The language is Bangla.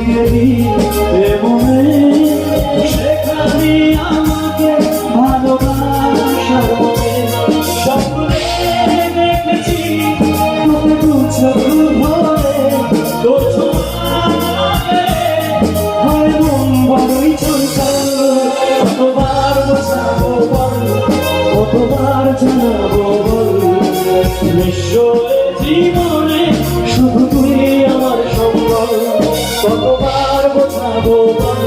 গেলি এমনে সেখানে আমাকে ভালোবাসার মনে স্বপ্নে দেখেছি তোকে দু চোখ ভরে তোর ছোঁয়াতে হয় মন বড়ই চঞ্চল কতবার বোঝাবো বল কতবার জানাবো বল নিঃস্ব জীবনে শুধু তুই আমার সম্বল কতবার বোঝাবো বল